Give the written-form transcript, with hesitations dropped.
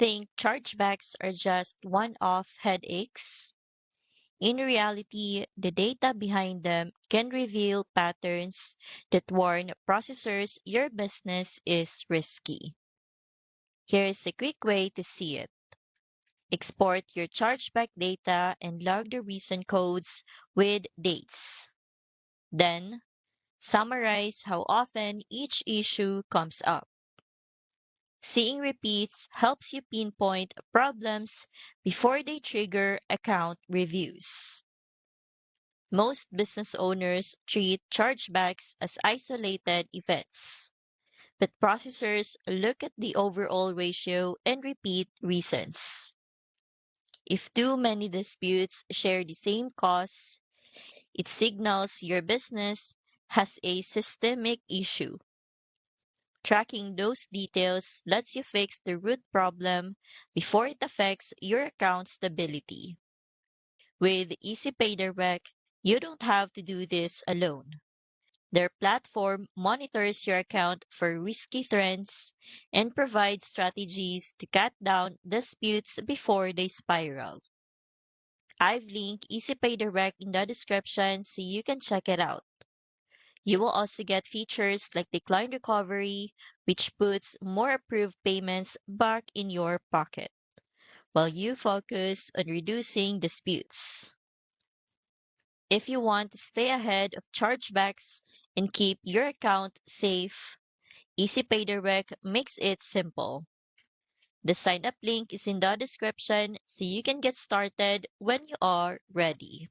think chargebacks are just one-off headaches. In reality, the data behind them can reveal patterns that warn processors your business is risky. Here is a quick way to see it. Export your chargeback data and log the reason codes with dates. Then, summarize how often each issue comes up. Seeing repeats helps you pinpoint problems before they trigger account reviews. Most business owners treat chargebacks as isolated events, but processors look at the overall ratio and repeat reasons. If too many disputes share the same cause, it signals your business has a systemic issue. Tracking those details lets you fix the root problem before it affects your account stability. With Easy Pay Direct, you don't have to do this alone. Their platform monitors your account for risky trends and provides strategies to cut down disputes before they spiral. I've linked Easy Pay Direct in the description so you can check it out. You will also get features like decline recovery, which puts more approved payments back in your pocket, while you focus on reducing disputes. If you want to stay ahead of chargebacks and keep your account safe, EasyPay Direct makes it simple. The sign up link is in the description so you can get started when you are ready.